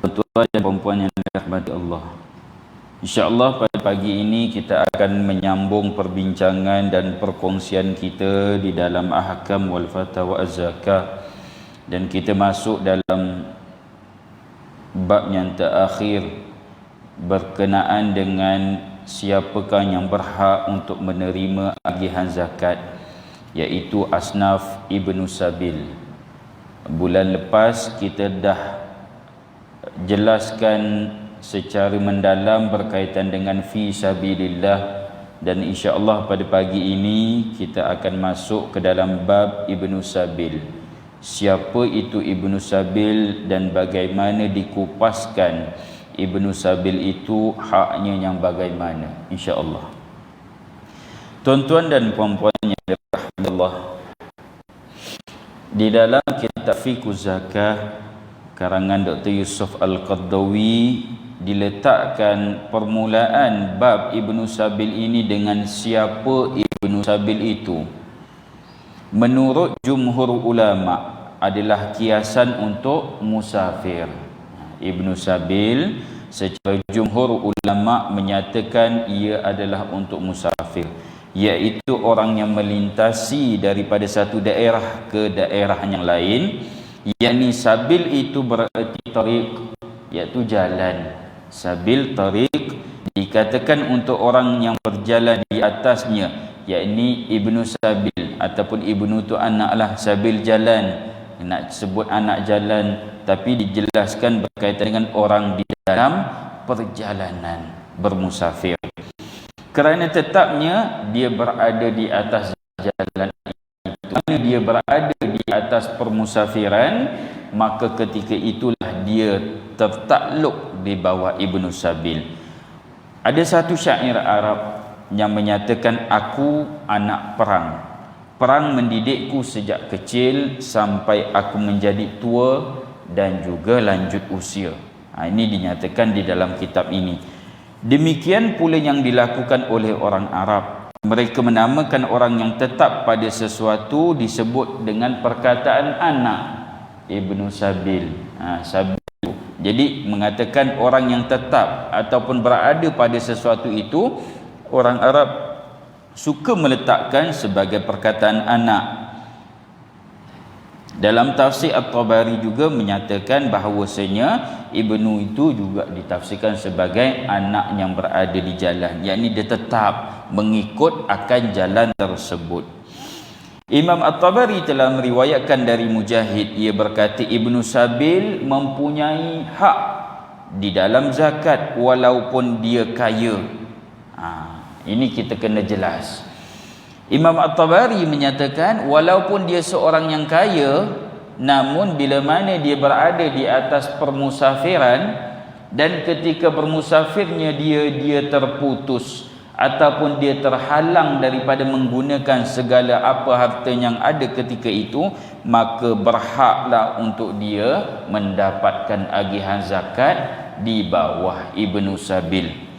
Tuan dan perempuan yang dirahmati Allah, InsyaAllah pada pagi ini kita akan menyambung perbincangan dan perkongsian kita di dalam Ahkam wal Fatawa Az-Zakah, dan kita masuk dalam bab yang terakhir berkenaan dengan siapakah yang berhak untuk menerima agihan zakat, iaitu asnaf Ibnu Sabil. Bulan lepas kita dah jelaskan secara mendalam berkaitan dengan fi sabilillah, dan insya-Allah pada pagi ini kita akan masuk ke dalam bab Ibnu Sabil. Siapa itu Ibnu Sabil dan bagaimana dikupaskan Ibnu Sabil itu, haknya yang bagaimana, insya-Allah. Tuan-tuan dan puan-puan yang dirahmati Allah, di dalam kitab Fiqhuz Zakah karangan Dr. Yusuf Al-Qardawi diletakkan permulaan bab Ibnu Sabil ini dengan siapa Ibnu Sabil itu. Menurut jumhur ulama adalah kiasan untuk musafir. Ibnu Sabil secara jumhur ulama menyatakan ia adalah untuk musafir, iaitu orang yang melintasi daripada satu daerah ke daerah yang lain. Yakni sabil itu berarti tariq, iaitu jalan. Sabil tariq dikatakan untuk orang yang berjalan di atasnya, yakni Ibnu Sabil ataupun Ibnu tu anaklah, Sabil jalan, nak sebut anak jalan, tapi dijelaskan berkaitan dengan orang di dalam perjalanan bermusafir, kerana tetapnya dia berada di atas jalan itu. Mana dia berada di atas permusafiran, maka ketika itulah dia tertakluk di bawah Ibnu Sabil. Ada satu syair Arab yang menyatakan, aku anak perang, perang mendidikku sejak kecil sampai aku menjadi tua dan juga lanjut usia. Ini dinyatakan di dalam kitab ini. Demikian pula yang dilakukan oleh orang Arab. Mereka menamakan orang yang tetap pada sesuatu disebut dengan perkataan anak, Ibnu Sabil. Sabil. Jadi mengatakan orang yang tetap ataupun berada pada sesuatu itu, orang Arab suka meletakkan sebagai perkataan anak. Dalam tafsir At-Tabari juga menyatakan bahawasanya Ibnu itu juga ditafsirkan sebagai anak yang berada di jalan, yakni dia tetap mengikut akan jalan tersebut. Imam At-Tabari telah meriwayatkan dari Mujahid, ia berkata Ibnu Sabil mempunyai hak di dalam zakat walaupun dia kaya. Ini kita kena jelas. Imam At-Tabari menyatakan walaupun dia seorang yang kaya, namun bila mana dia berada di atas permusafiran dan ketika bermusafirnya dia terputus ataupun dia terhalang daripada menggunakan segala apa harta yang ada ketika itu, maka berhaklah untuk dia mendapatkan agihan zakat di bawah Ibnu Sabil.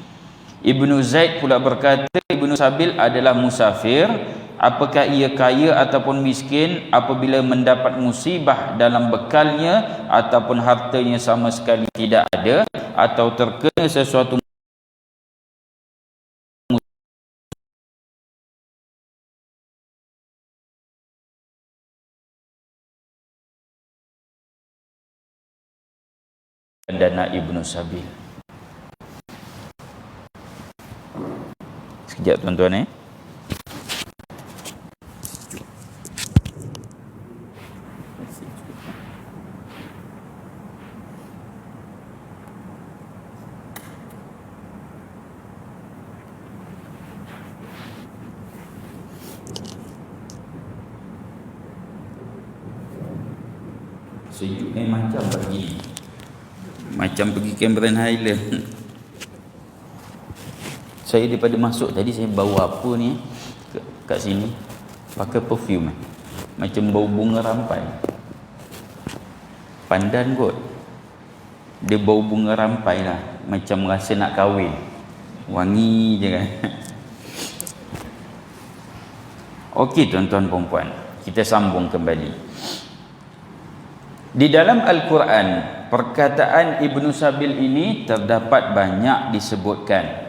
Ibnu Zaid pula berkata Ibnu Sabil adalah musafir, apakah ia kaya ataupun miskin, apabila mendapat musibah dalam bekalnya ataupun hartanya sama sekali tidak ada, atau terkena sesuatu dana Ibnu Sabil. Sekejap tuan-tuan sejuk macam pergi Cameron Highland. Saya daripada masuk tadi saya bau apa ni kat sini, pakai perfume macam bau bunga rampai. Pandan kot, dia bau bunga rampai lah, macam rasa nak kahwin, wangi je kan. Okey tuan-tuan perempuan, kita sambung kembali. Di dalam Al-Quran, perkataan Ibnu Sabil ini terdapat banyak disebutkan.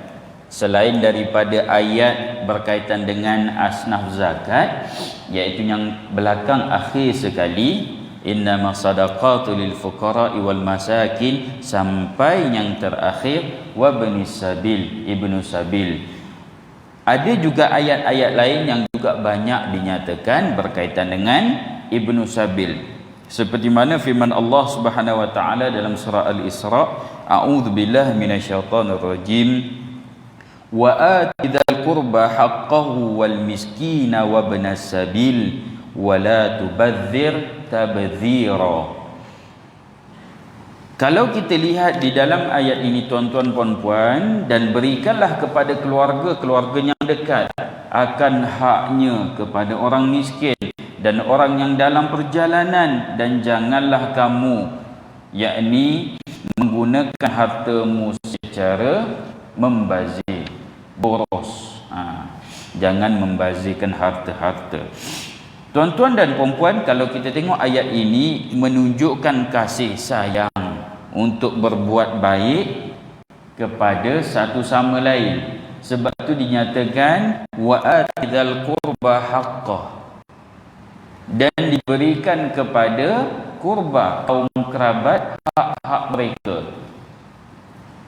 Selain daripada ayat berkaitan dengan asnaf zakat, iaitu yang belakang akhir sekali, innama sadaqatu lil fuqara'i wal masakin, sampai yang terakhir wabnis sabil, Ibnu Sabil. Ada juga ayat-ayat lain yang juga banyak dinyatakan berkaitan dengan Ibnu Sabil. Seperti mana firman Allah Subhanahu wa taala dalam surah Al-Isra, a'udzubillahi minasyaitonir rajim, wa atidal qurba haqqahu wal miskina wabnas sabil wa la tubadzir tabdzira. Kalau kita lihat di dalam ayat ini tuan-tuan puan-puan, dan berikanlah kepada keluarga-keluarga yang dekat akan haknya kepada orang miskin dan orang yang dalam perjalanan, dan janganlah kamu yakni menggunakan hartamu secara membazir, boros. Jangan membazirkan harta-harta. Tuan-tuan dan puan-puan, kalau kita tengok ayat ini menunjukkan kasih sayang untuk berbuat baik kepada satu sama lain. Sebab itu dinyatakan wa atidal qurba haqqah, dan diberikan kepada kurba, kaum kerabat, hak-hak mereka.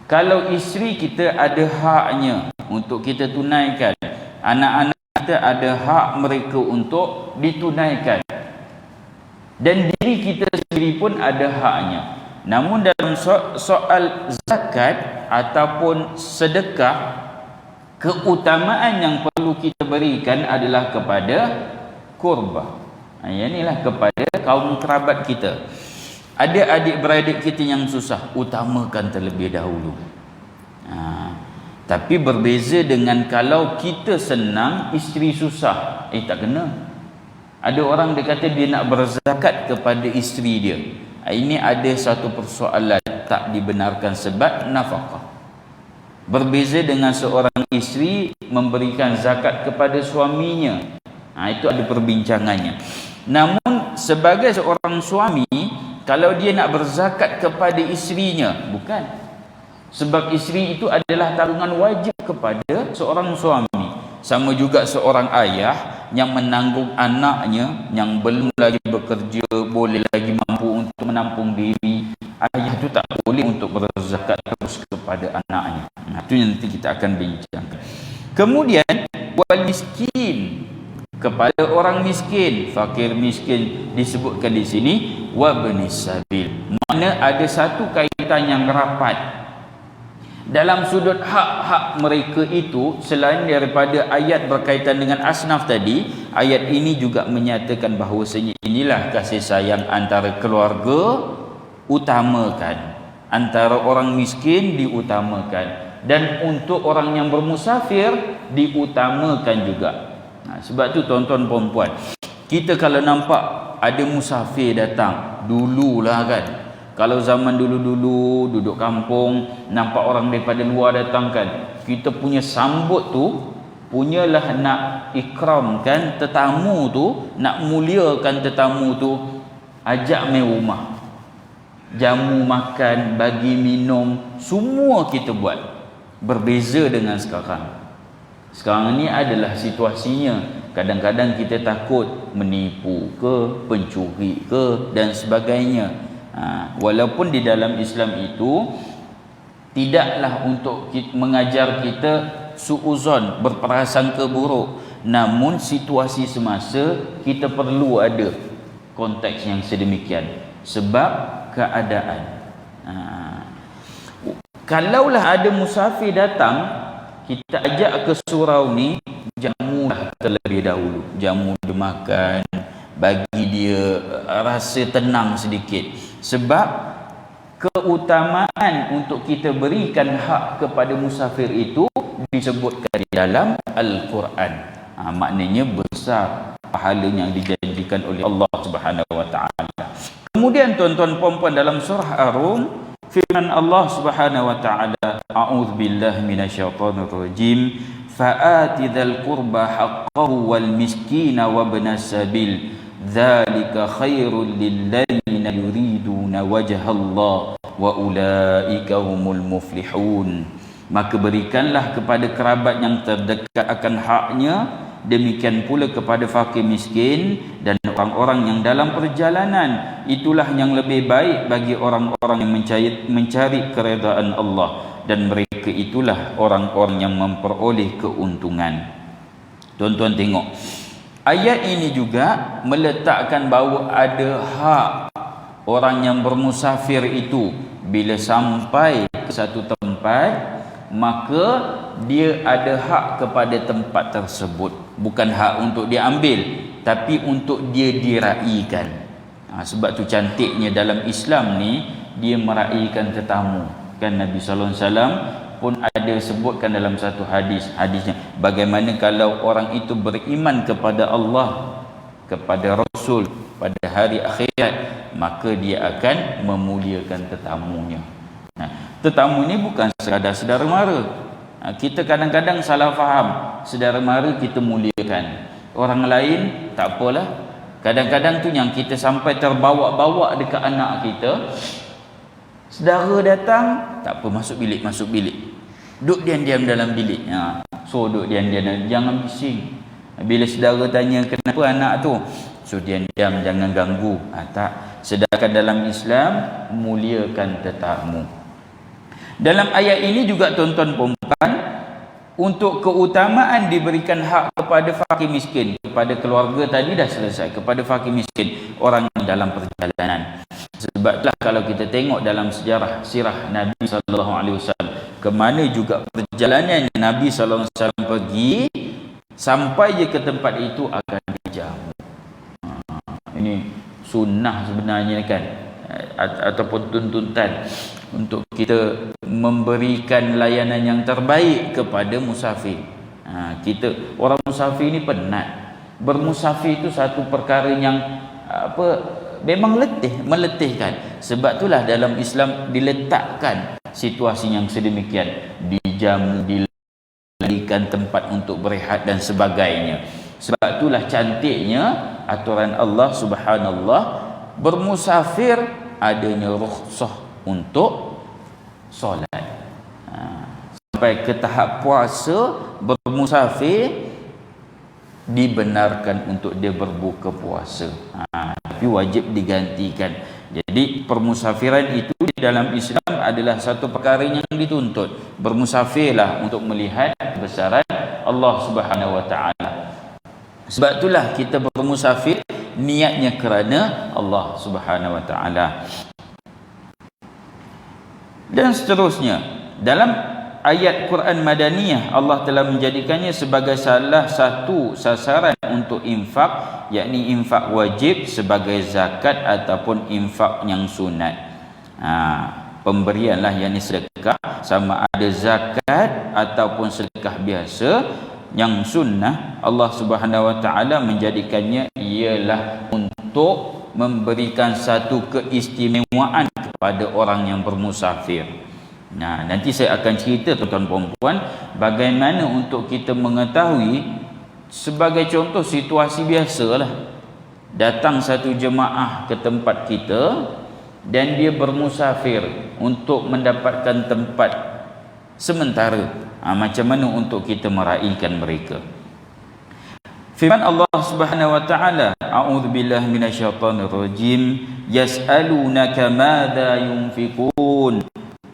Kalau isteri kita ada haknya untuk kita tunaikan, anak-anak kita ada hak mereka untuk ditunaikan, dan diri kita sendiri pun ada haknya. Namun dalam soal zakat ataupun sedekah, keutamaan yang perlu kita berikan adalah kepada kurba. Inilah kepada kaum kerabat kita. Ada adik-beradik kita yang susah, utamakan terlebih dahulu. Tapi berbeza dengan kalau kita senang, isteri susah, tak kena. Ada orang dia kata dia nak berzakat kepada isteri dia. Ini ada satu persoalan, tak dibenarkan sebab nafkah. Berbeza dengan seorang isteri memberikan zakat kepada suaminya. Itu ada perbincangannya. Namun sebagai seorang suami, kalau dia nak berzakat kepada isterinya, bukan. Sebab isteri itu adalah tanggungan wajib kepada seorang suami. Sama juga seorang ayah yang menanggung anaknya yang belum lagi bekerja, boleh lagi mampu untuk menampung diri. Ayah itu tak boleh untuk berzakat terus kepada anaknya. Itu yang nanti kita akan bincangkan. Kemudian wal miskin, kepada orang miskin, fakir miskin disebutkan di sini wabnis sabil. Mana ada satu kaitan yang rapat dalam sudut hak-hak mereka itu. Selain daripada ayat berkaitan dengan asnaf tadi, ayat ini juga menyatakan bahawasanya inilah kasih sayang antara keluarga, utamakan. Antara orang miskin diutamakan, dan untuk orang yang bermusafir diutamakan juga. Sebab tu tuan-tuan puan-puan, kita kalau nampak ada musafir datang, dululah kan, kalau zaman dulu-dulu duduk kampung, nampak orang daripada luar datang kan, kita punya sambut tu, punyalah nak ikramkan tetamu tu, nak muliakan tetamu tu, ajak main rumah, jamu makan, bagi minum, semua kita buat. Berbeza dengan sekarang. Sekarang ni adalah situasinya, kadang-kadang kita takut menipu ke, pencuri ke, dan sebagainya. Walaupun di dalam Islam itu tidaklah untuk mengajar kita suuzon, berprasangka buruk, namun situasi semasa kita perlu ada konteks yang sedemikian sebab keadaan. Kalaulah ada musafir datang, kita ajak ke surau ni, jamulah terlebih dahulu, jamu dia makan, bagi dia rasa tenang sedikit. Sebab keutamaan untuk kita berikan hak kepada musafir itu disebutkan di dalam Al-Quran. Maknanya besar pahala yang dijanjikan oleh Allah Subhanahu wa taala. Kemudian tuan-tuan puan-puan, dalam surah Ar-Rum, firman Allah Subhanahu wa taala, a'udzubillahi minasyaitonir rajim, fa'ati dzal qurba haqqahu wal miskina wabnas sabil dzalika khairul lilladzina yuriduna wajhallah wa ulaika humul muflihun. Maka berikanlah kepada kerabat yang terdekat akan haknya, demikian pula kepada fakir miskin dan orang-orang yang dalam perjalanan. Itulah yang lebih baik bagi orang-orang yang mencari keredaan Allah, dan mereka itulah orang-orang yang memperoleh keuntungan. Tuan-tuan tengok, ayat ini juga meletakkan bahawa ada hak orang yang bermusafir itu. Bila sampai ke satu tempat, maka dia ada hak kepada tempat tersebut. Bukan hak untuk dia ambil, tapi untuk dia diraikan. Sebab tu cantiknya dalam Islam ni, dia meraikan tetamu. Kan Nabi SAW pun ada sebutkan dalam satu hadisnya, bagaimana kalau orang itu beriman kepada Allah, kepada Rasul, pada hari akhirat, maka dia akan memuliakan tetamunya. Tetamu ni bukan sekadar saudara mara. Kita kadang-kadang salah faham, saudara mara kita muliakan, orang lain tak apalah. Kadang-kadang tu yang kita sampai terbawa-bawa dekat anak kita. Saudara datang, tak apa, masuk bilik. Duduk diam-diam dalam bilik. So duduk diam-diam, jangan bising. Bila saudara tanya kenapa anak tu, so diam-diam, jangan ganggu. Tak. Sedangkan dalam Islam, muliakan tetamu. Dalam ayat ini juga tuan-tuan perempuan, untuk keutamaan diberikan hak kepada fakir miskin. Kepada keluarga tadi dah selesai, kepada fakir miskin, orang yang dalam perjalanan. Sebab itulah kalau kita tengok dalam sejarah sirah Nabi SAW, ke mana juga perjalanan Nabi SAW pergi, sampai je ke tempat itu akan dijamu. Ini sunnah sebenarnya kan, ataupun tuntutan untuk kita memberikan layanan yang terbaik kepada musafir. Kita orang musafir ni penat. Bermusafir itu satu perkara yang memang meletihkan. Sebab itulah dalam Islam diletakkan situasi yang sedemikian, dijamu, diberikan tempat untuk berehat dan sebagainya. Sebab itulah cantiknya aturan Allah Subhanallah, bermusafir adanya rukhsah untuk solat. Sampai ke tahap puasa, bermusafir dibenarkan untuk dia berbuka puasa. Tapi wajib digantikan. Jadi permusafiran itu di dalam Islam adalah satu perkara yang dituntut. Bermusafirlah untuk melihat kebesaran Allah Subhanahu Wa Taala. Sebab itulah kita bermusafir niatnya kerana Allah Subhanahu Wa Taala. Dan seterusnya, dalam ayat Quran Madaniyah, Allah telah menjadikannya sebagai salah satu sasaran untuk infak, yakni infak wajib sebagai zakat ataupun infak yang sunat. Pemberianlah, yakni sedekah, sama ada zakat ataupun sedekah biasa. Yang sunnah, Allah Subhanahu Wa Taala menjadikannya ialah untuk memberikan satu keistimewaan kepada orang yang bermusafir. Nanti saya akan cerita tuan-tuan perempuan bagaimana untuk kita mengetahui. Sebagai contoh situasi biasalah, datang satu jemaah ke tempat kita dan dia bermusafir untuk mendapatkan tempat sementara. Macam mana untuk kita meraihkan mereka? Firman Allah Subhanahu Wa Taala, a'udzubillahi minasyaitonirrajim, yas'alunaka madza yunfiqun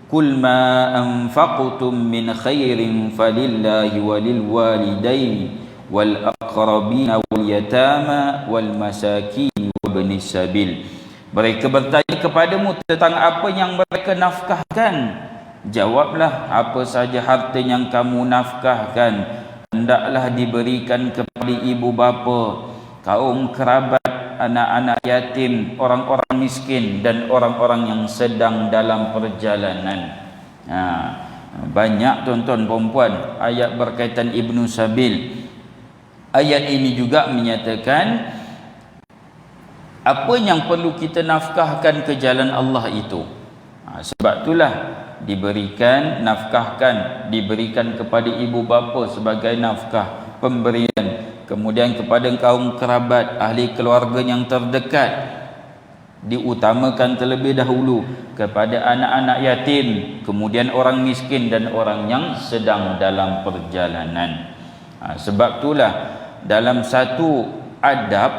qul ma anfaqtum min khairin falillahi walil walidaini wal aqrabina wal yatama wal masakin wabnis sabil. Mereka bertanya kepadamu tentang apa yang mereka nafkahkan. Jawablah, apa saja harta yang kamu nafkahkan hendaklah diberikan kepada ibu bapa, kaum kerabat, anak-anak yatim, orang-orang miskin dan orang-orang yang sedang dalam perjalanan. Banyak tuan-tuan perempuan ayat berkaitan Ibnu Sabil. Ayat ini juga menyatakan apa yang perlu kita nafkahkan ke jalan Allah itu. Sebab itulah diberikan kepada ibu bapa sebagai nafkah, pemberian kemudian kepada kaum kerabat, ahli keluarga yang terdekat diutamakan terlebih dahulu, kepada anak-anak yatim, kemudian orang miskin dan orang yang sedang dalam perjalanan. Sebab itulah dalam satu adab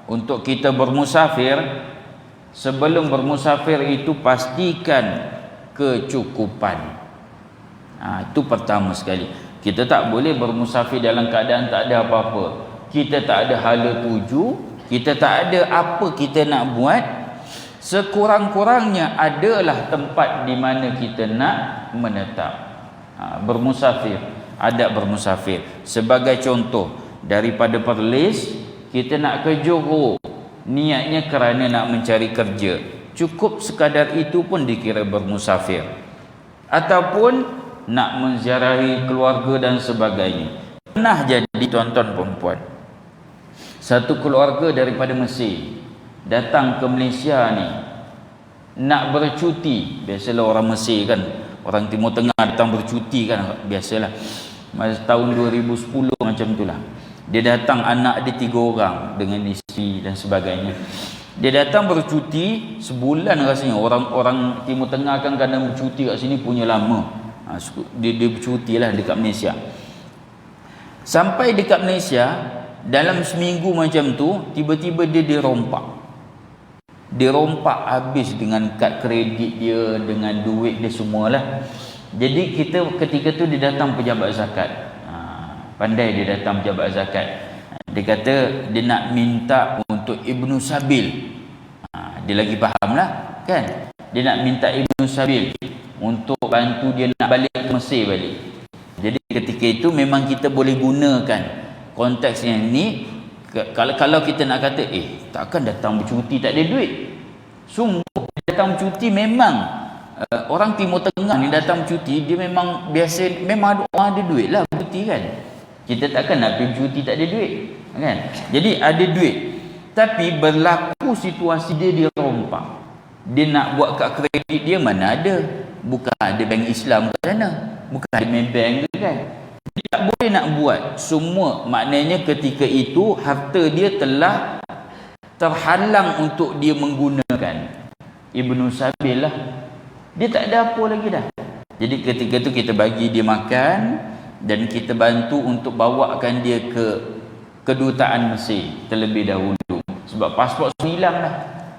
untuk kita bermusafir, sebelum bermusafir itu pastikan kecukupan. Itu pertama sekali. Kita tak boleh bermusafir dalam keadaan tak ada apa-apa. Kita tak ada hala tuju, kita tak ada apa kita nak buat. Sekurang-kurangnya adalah tempat di mana kita nak menetap. Bermusafir, adab bermusafir. Sebagai contoh, daripada Perlis kita nak ke Johor, niatnya kerana nak mencari kerja, cukup sekadar itu pun dikira bermusafir. Ataupun nak menziarahi keluarga dan sebagainya. Pernah jadi tuan-tuan perempuan, satu keluarga daripada Mesir datang ke Malaysia ni nak bercuti. Biasalah orang Mesir kan, orang Timur Tengah datang bercuti kan, biasalah. Masa tahun 2010 macam itulah. Dia datang, anak dia 3 orang dengan isteri dan sebagainya. Dia datang bercuti sebulan rasanya. Orang Timur Tengah kan kadang bercuti kat sini punya lama. Dia bercuti lah dekat Malaysia. Sampai dekat Malaysia, dalam seminggu macam tu, tiba-tiba dia dirompak habis dengan kad kredit dia, dengan duit dia semualah. Jadi kita ketika tu dia datang pejabat zakat. Pandai dia datang pejabat zakat. Dia kata dia nak minta untuk Ibnu Sabil. Dia lagi faham lah kan. Dia nak minta Ibnu Sabil untuk bantu dia nak balik ke Mesir balik. Jadi ketika itu memang kita boleh gunakan konteksnya ni. Kalau kita nak kata takkan datang bercuti tak ada duit. Sungguh datang bercuti memang orang Timur Tengah ni datang bercuti, dia memang biasa, memang orang ada duit lah bercuti kan. Kita takkan nak pergi bercuti tak ada duit kan. Jadi ada duit, tapi berlaku situasi dia dirompak. Dia nak buat kad kredit dia mana ada, bukan ada bank Islam kat sana, bukan ada main bank ke kan. Dia tak boleh nak buat semua. Maknanya ketika itu harta dia telah terhalang untuk dia menggunakan Ibnu Sabil lah. Dia tak ada apa lagi dah. Jadi ketika itu kita bagi dia makan dan kita bantu untuk bawakan dia ke kedutaan Mesir terlebih dahulu. Sebab pasport hilang dah.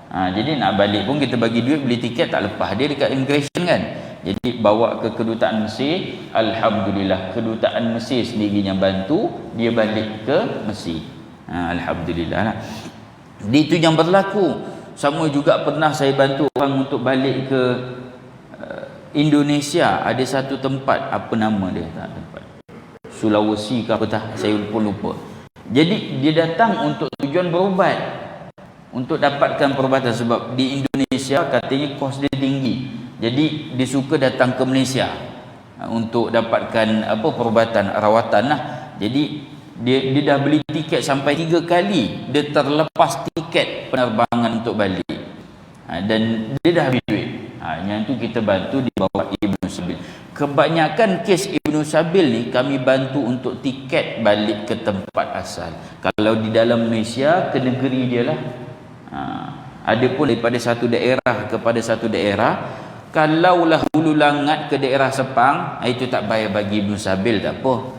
Jadi nak balik pun kita bagi duit, beli tiket, tak lepas dia dekat immigration kan. Jadi bawa ke kedutaan Mesir. Alhamdulillah, kedutaan Mesir sendiri yang bantu dia balik ke Mesir. Alhamdulillah lah. Itu yang berlaku. Sama juga pernah saya bantu orang untuk balik ke Indonesia. Ada satu tempat, apa nama dia tak tempat, Sulawesi ke apa tak, saya pun lupa. Jadi dia datang untuk tujuan berubat, untuk dapatkan perubatan. Sebab di Indonesia katanya kos dia tinggi, jadi dia suka datang ke Malaysia untuk dapatkan perubatan, rawatan lah. Jadi dia dah beli tiket sampai 3 kali, dia terlepas tiket penerbangan untuk balik. Dan dia dah habis duit. Yang tu kita bantu dibawa Ibnu Sabil. Kebanyakan kes Ibnu Sabil ni kami bantu untuk tiket balik ke tempat asal. Kalau di dalam Malaysia, ke negeri dia lah. Ada pun daripada satu daerah kepada satu daerah. Kalaulah Hulu Langat ke daerah Sepang, itu tak payah bagi Ibnu Sabil, tak apa.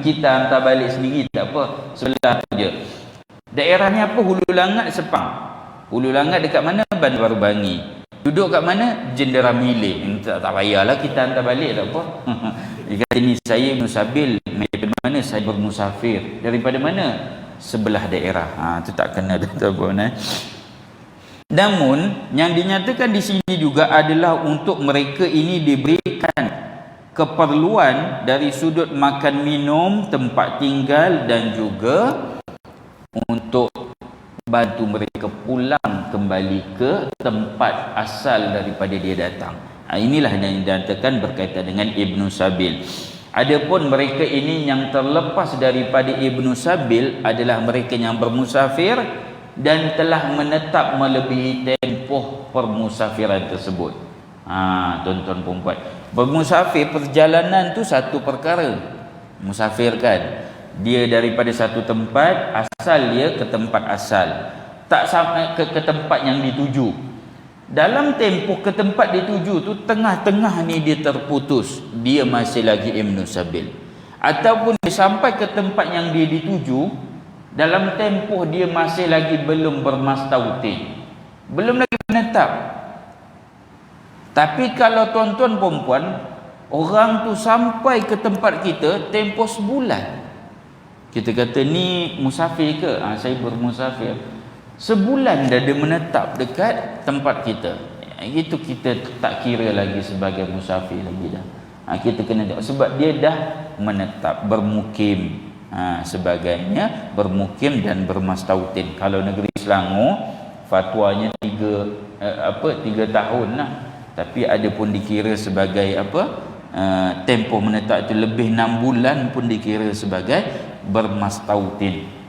Kita hantar balik sendiri, tak apa. Sebelah tu je. Daerahnya apa? Hulu Langat, Sepang. Hulu Langat dekat mana? Baru Bangi. Duduk kat mana? Jendera Milih. Tak payahlah kita hantar balik, tak apa. Dia kata ni saya Ibnu Sabil. Daripada mana? Saya bermusafir. Daripada mana? Sebelah daerah. Itu tak kena, tak apa. Namun yang dinyatakan di sini juga adalah untuk mereka ini diberikan keperluan dari sudut makan minum, tempat tinggal, dan juga untuk bantu mereka pulang kembali ke tempat asal daripada dia datang. Inilah yang dikatakan berkaitan dengan Ibnu Sabil. Adapun mereka ini yang terlepas daripada Ibnu Sabil adalah mereka yang bermusafir dan telah menetap melebihi tempoh permusafiran tersebut. Tuan-tuan perempuan, bermusafir, perjalanan tu satu perkara, musafir kan. Dia daripada satu tempat asal, dia ke tempat asal, tak sampai ke tempat yang dituju. Dalam tempoh ke tempat dituju tu, tengah-tengah ni dia terputus, dia masih lagi Ibnu Sabil. Ataupun dia sampai ke tempat yang dia dituju, dalam tempoh dia masih lagi belum bermastautin, belum lagi menetap. Tapi kalau tuan-tuan perempuan, orang tu sampai ke tempat kita tempoh sebulan, kita kata ni musafir ke? Saya bermusafir. Sebulan dah dia menetap dekat tempat kita. Itu kita tak kira lagi sebagai musafir lagi dah. Kita kena tengok sebab dia dah menetap, bermukim. Sebagainya, bermukim dan bermastautin. Kalau negeri Selangor, fatwanya 3 tahun lah. Tapi ada pun dikira sebagai tempoh menetap itu lebih 6 bulan pun dikira sebagai bermastautin.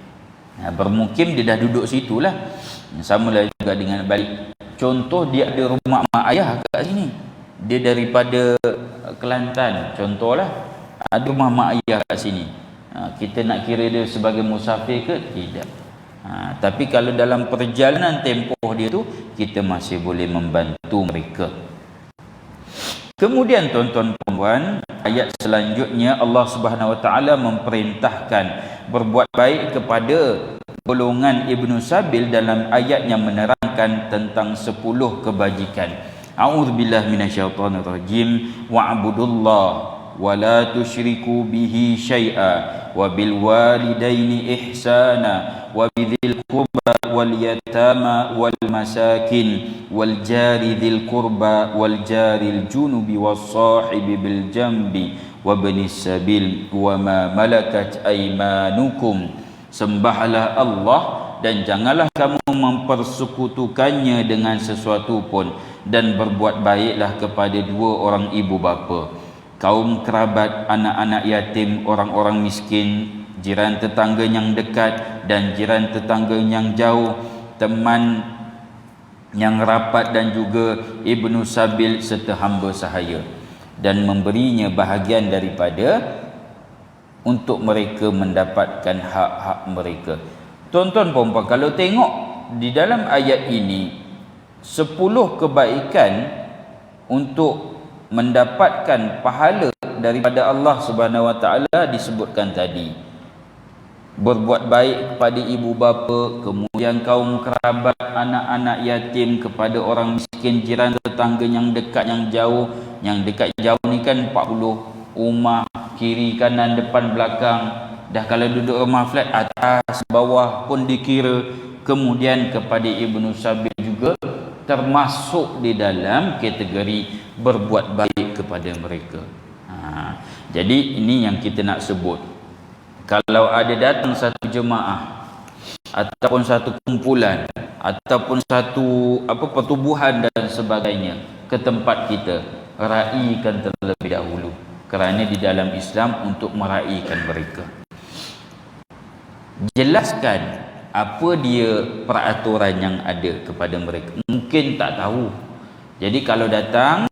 Bermukim dia dah duduk situ lah. Sama lah juga dengan balik. Contoh dia ada rumah mak ayah kat sini, dia daripada Kelantan contohlah, ada rumah mak ayah kat sini. Kita nak kira dia sebagai musafir ke? Tidak. Tapi kalau dalam perjalanan tempoh dia tu, kita masih boleh membantu mereka. Kemudian tuan-tuan puan, ayat selanjutnya Allah Subhanahu Wa Taala memerintahkan berbuat baik kepada golongan Ibnu Sabil dalam ayat yang menerangkan tentang 10 kebajikan. A'udzubillahi minasyaitonirrajim. Wa'budullah wa la tusyriku bihi syai'a wa bil walidaini ihsana wa bidzil qurba wal yatama wal masakin wal jari dzil qurba wal jaril junubi was sahibi bil jambi wa ibnis sabil wa ma malakat aymanukum. Sembahlah Allah dan janganlah kamu mempersekutukannya dengan sesuatu pun, dan berbuat baiklah kepada dua orang ibu bapa, kaum kerabat, anak-anak yatim, orang-orang miskin, jiran tetangga yang dekat dan jiran tetangga yang jauh, teman yang rapat dan juga Ibnu Sabil serta hamba sahaya, dan memberinya bahagian daripada untuk mereka mendapatkan hak-hak mereka. Tuan-tuan puan-puan, kalau tengok di dalam ayat ini 10 kebaikan untuk mendapatkan pahala daripada Allah Subhanahu Wa Taala disebutkan tadi. Berbuat baik kepada ibu bapa, kemudian kaum kerabat, anak-anak yatim, kepada orang miskin, jiran tetangga yang dekat yang jauh. Yang dekat jauh ni kan 40 rumah, kiri kanan depan belakang. Dah kalau duduk rumah flat, atas bawah pun dikira. Kemudian kepada Ibnu Sabil juga termasuk di dalam kategori berbuat baik kepada mereka. Jadi ini yang kita nak sebut. Kalau ada datang satu jemaah ataupun satu kumpulan ataupun satu pertubuhan dan sebagainya ke tempat kita, raikan terlebih dahulu, kerana di dalam Islam untuk meraikan mereka. Jelaskan apa dia peraturan yang ada kepada mereka. Mungkin tak tahu. Jadi kalau datang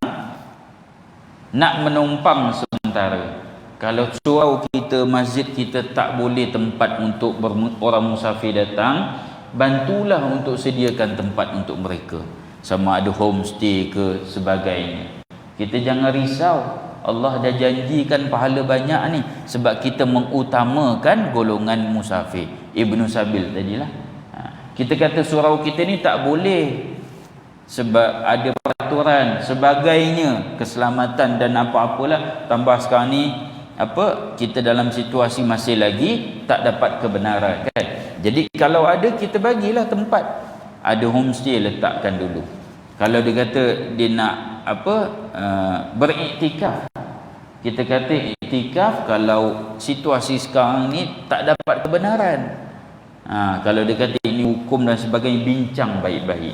nak menumpang sementara, kalau surau kita, masjid kita tak boleh tempat untuk orang musafir datang, bantulah untuk sediakan tempat untuk mereka, sama ada homestay ke sebagainya. Kita jangan risau, Allah dah janjikan pahala banyak ni, sebab kita mengutamakan golongan musafir, Ibnu Sabil tadilah. Kita kata surau kita ni tak boleh sebab ada peraturan sebagainya, keselamatan dan apa-apalah. Tambah sekarang ni kita dalam situasi masih lagi tak dapat kebenaran kan. Jadi kalau ada, kita bagilah tempat, ada homestay letakkan dulu. Kalau dia kata dia nak beriktikaf, kita kata iktikaf kalau situasi sekarang ni tak dapat kebenaran. Kalau dia kata ini hukum dan sebagainya, bincang baik-baik.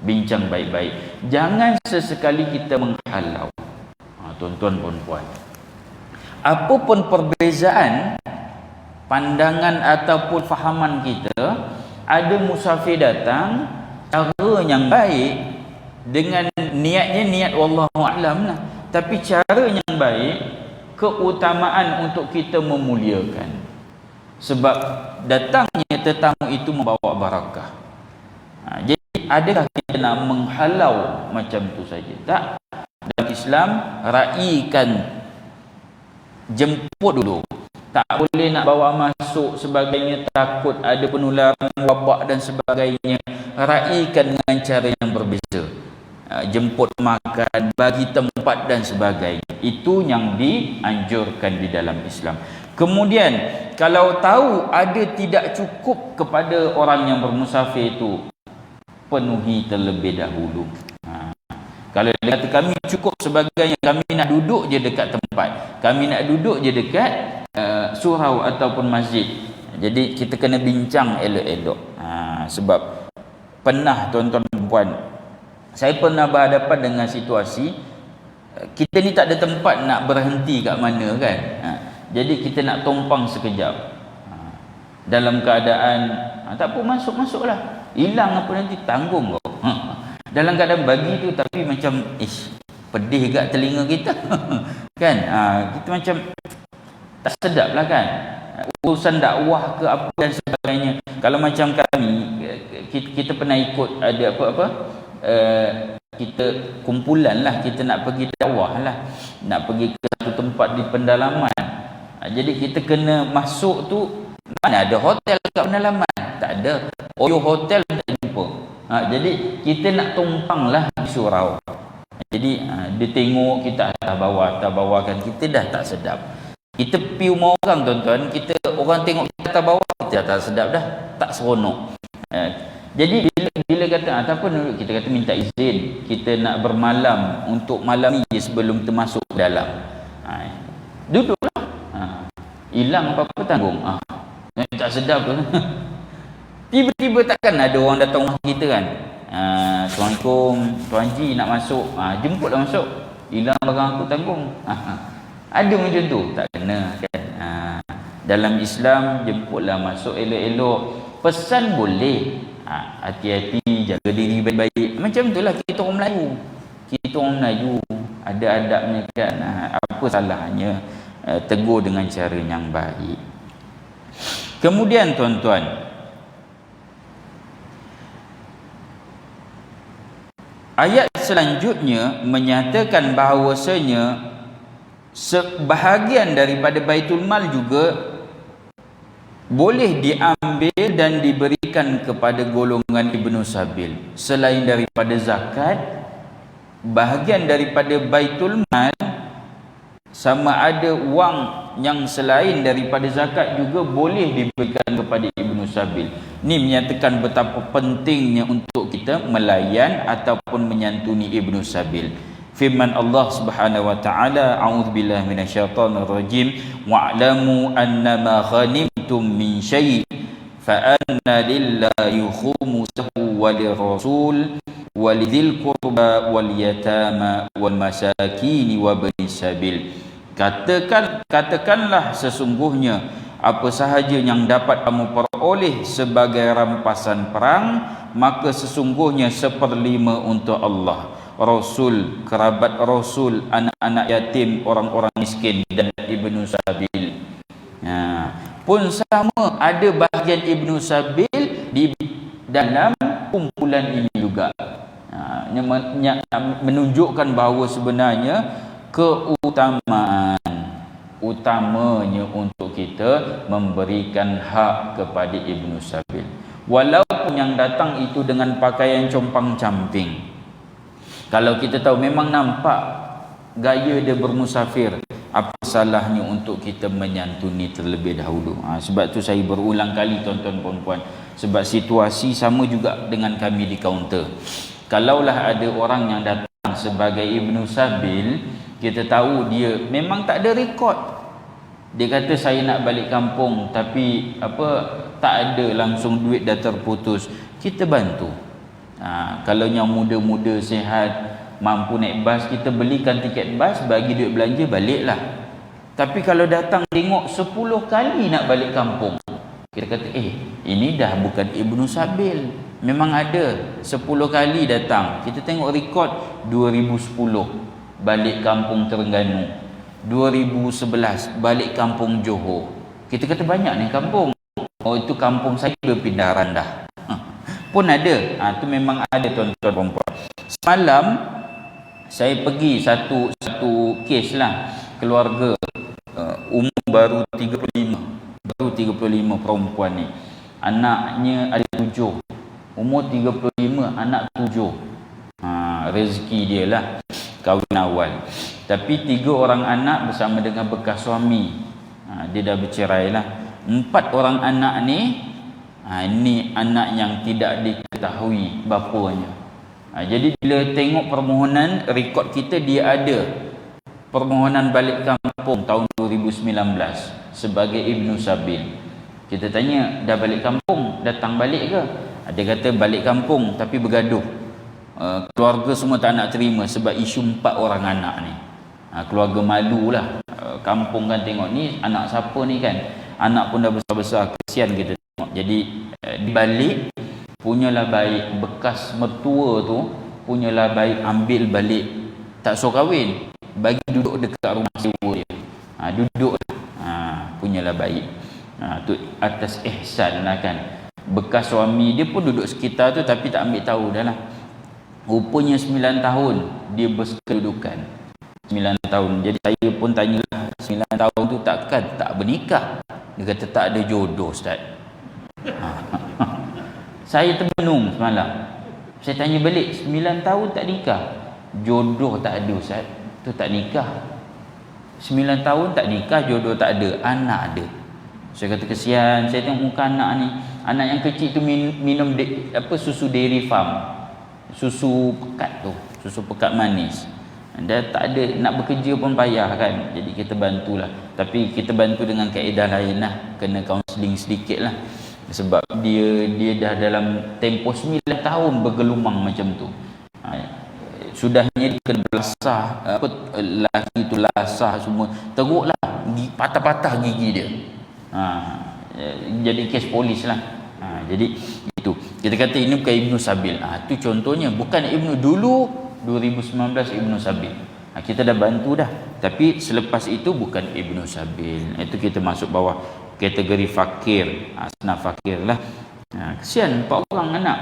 Bincang baik-baik. Jangan sesekali kita menghalau. Tuan-tuan puan-puan, apapun perbezaan pandangan ataupun fahaman kita, ada musafir datang, cara yang baik dengan niatnya niat wallahu a'lam lah, tapi cara yang baik, keutamaan untuk kita memuliakan. sebab datangnya tetamu itu membawa barakah. Jadi adakah kita nak menghalau macam tu saja? Tak. Dalam Islam, raikan, jemput dulu. Tak boleh nak bawa masuk sebagainya, takut ada penularan wabak dan sebagainya. Raikan dengan cara yang berbeza. Jemput makan, bagi tempat dan sebagainya. Itu yang dianjurkan di dalam Islam. Kemudian kalau tahu ada tidak cukup kepada orang yang bermusafir itu, penuhi terlebih dahulu. Kalau dia kata kami cukup sebagainya, kami nak duduk je dekat tempat, kami nak duduk je dekat surau ataupun masjid, jadi kita kena bincang elok-elok. Sebab pernah tuan-tuan dan puan, saya pernah berhadapan dengan situasi kita ni tak ada tempat nak berhenti kat mana kan. Jadi kita nak tumpang sekejap. Dalam keadaan tak apa, masuklah. Hilang apa nanti tanggung kau. Dalam keadaan bagi tu, tapi macam pedih kat telinga kita. Kan? Kita macam tak sedap lah kan. Urusan dakwah ke apa dan sebagainya. Kalau macam kami, kita pernah ikut ada apa-apa, kita kumpulan lah, kita nak pergi dakwah lah, nak pergi ke satu tempat di pendalaman. Jadi kita kena masuk tu, mana ada hotel kat pendalaman? Tak ada. Oyo hotel tak jumpa. Jadi kita nak tumpang lah di surau. Jadi dia tengok kita atas bawah kan, kita dah tak sedap. Kita pergi rumah orang tuan-tuan, kita orang tengok kita atas bawah, kita tak sedap dah, tak seronok. Jadi bila kata tak apa, kita kata minta izin, kita nak bermalam untuk malam ni sebelum kita masuk ke dalam. Duduklah. Hilang apa-apa tanggung. Tak sedap tu. Tiba-tiba takkan ada orang datang rumah kita kan. Assalamualaikum, Tuan Haji nak masuk. Jemputlah masuk. Hilang barang aku tanggung. Ada macam tu, tak kena kan. Dalam Islam, jemputlah masuk elok-elok. Pesan boleh. Hati-hati, jaga diri baik-baik. Macam itulah kita orang Melayu. Kita orang Melayu ada adabnya kan. Apa salahnya tegur dengan cara yang baik. Kemudian tuan-tuan, ayat selanjutnya menyatakan bahawasanya sebahagian daripada Baitul Mal juga boleh diambil dan diberikan kepada golongan Ibnu Sabil. Selain daripada zakat, bahagian daripada Baitul Mal sama ada wang yang selain daripada zakat juga boleh diberikan kepada Ibnu Sabil. Ini menyatakan betapa pentingnya untuk kita melayan ataupun menyantuni Ibnu Sabil. Firman Allah Subhanahu wa taala, a'udzubillahi minasyaitonir rajim, wa'lamu annama ghanimtum min syai' fa anna lillahi khumsuhu wa lirrasul walidhil qurba wal yatama wal masakin wa ibnis sabil. Katakanlah sesungguhnya apa sahaja yang dapat kamu peroleh sebagai rampasan perang, maka sesungguhnya 1/5 untuk Allah, Rasul, kerabat Rasul, anak-anak yatim, orang-orang miskin dan Ibnu Sabil. Pun sama ada bahagian Ibnu Sabil di dalam kumpulan ini juga. Menunjukkan bahawa sebenarnya keutamaan utamanya untuk kita memberikan hak kepada Ibnu Sabil. Walaupun yang datang itu dengan pakaian compang-camping, kalau kita tahu memang nampak gaya dia bermusafir, apa salahnya untuk kita menyantuni terlebih dahulu. Sebab tu saya berulang kali tuan-tuan puan-puan, sebab situasi sama juga dengan kami di kaunter. Kalaulah ada orang yang datang sebagai Ibnu Sabil, kita tahu dia memang tak ada rekod. Dia kata saya nak balik kampung, tapi tak ada langsung duit dah terputus. Kita bantu. Kalau yang muda-muda sihat mampu naik bas, kita belikan tiket bas, bagi duit belanja, baliklah. Tapi kalau datang tengok 10 kali nak balik kampung, kita kata ini dah bukan Ibnu Sabil. Memang ada 10 kali datang. Kita tengok rekod 2010 balik kampung Terengganu, 2011 balik kampung Johor. Kita kata banyak ni kampung. Oh, itu kampung saya berpindah randah. Pun ada. Tu memang ada tuan-tuan perempuan. Semalam saya pergi satu kes lah, keluarga umur baru 35 perempuan ni. Anaknya ada 7. Umur 35, anak 7. Rezeki dia lah, kahwin awal. Tapi 3 orang anak bersama dengan bekas suami. Dia dah bercerai lah. 4 orang anak ni, ni anak yang tidak diketahui bapanya. Jadi bila tengok permohonan, rekod kita dia ada permohonan balik kampung tahun 2019 sebagai Ibnu Sabil. Kita tanya, dah balik kampung, datang balik ke? Dia kata balik kampung tapi bergaduh. Keluarga semua tak nak terima sebab isu 4 orang anak ni. Keluarga malu lah. Kampung kan tengok ni anak siapa ni kan. Anak pun dah besar-besar, kesian kita tengok. Jadi dibalik, punyalah baik bekas mertua tu, punyalah baik ambil balik, tak suruh kahwin, bagi duduk dekat rumah sewa dia. Duduk punyalah baik. Tu atas ihsan lah kan. Bekas suami dia pun duduk sekitar tu tapi tak ambil tahu dah lah. Rupanya 9 tahun dia berkedudukan. 9 tahun. Jadi saya pun tanyalah, 9 tahun tu takkan tak bernikah? Dia kata tak ada jodoh, Ustaz. Saya termenung semalam. Saya tanya balik, 9 tahun tak nikah, jodoh tak ada, Ustaz. Tu tak nikah. 9 tahun tak nikah, jodoh tak ada, anak ada. Saya kata kesian. Saya tengok muka anak ni. Anak yang kecil tu minum susu dairy farm, susu pekat tu, susu pekat manis. Dia tak ada, nak bekerja pun payah kan. Jadi kita bantulah. Tapi kita bantu dengan kaedah lain lah. Kena kaunseling sedikit lah. Sebab dia dah dalam tempoh 9 tahun bergelumang macam tu. Sudahnya dia kena belasah, lelaki tu lasah semua. Teruklah, patah-patah gigi dia. Jadi kes polis lah. Jadi itu. Kita kata ini bukan Ibnu Sabil. Tu contohnya. Bukan Ibnu dulu, 2019 Ibnu Sabil. Kita dah bantu dah. Tapi selepas itu bukan Ibnu Sabil. Itu kita masuk bawah kategori fakir. Asnaf fakir lah. Kesian 4 orang anak.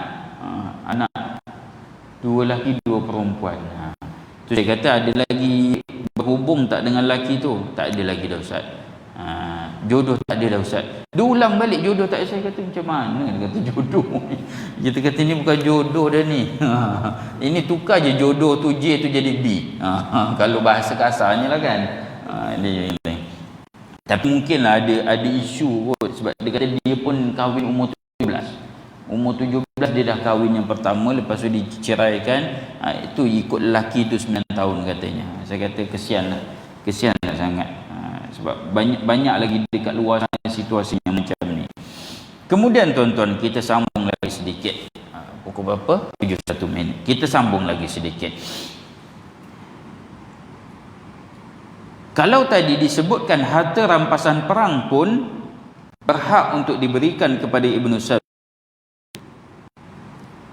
Anak 2 lelaki 2 perempuan. Tu saya kata ada lagi berhubung tak dengan lelaki tu? Tak ada lagi dah, Ustaz. Jodoh tak ada dah, Ustaz. Dia ulang balik jodoh tak ada. Saya kata macam mana dia kata jodoh. Kita kata ni bukan jodoh dah ni. Ini tukar je jodoh tu J tu jadi B. Kalau bahasa kasarnya lah kan. Ini. Tapi mungkinlah ada isu kot. Sebab dia kata dia pun kahwin umur 17. Umur 17 dia dah kahwin yang pertama, lepas tu diceraikan. Itu ikut lelaki tu 9 tahun katanya. Saya kata kesian lah sangat. Sebab banyak lagi dekat luar sana situasi yang macam ni. Kemudian tuan-tuan, kita sambung lagi sedikit. Pukul berapa? 71 minit. Kita sambung lagi sedikit. Kalau tadi disebutkan harta rampasan perang pun berhak untuk diberikan kepada Ibnu Sabil.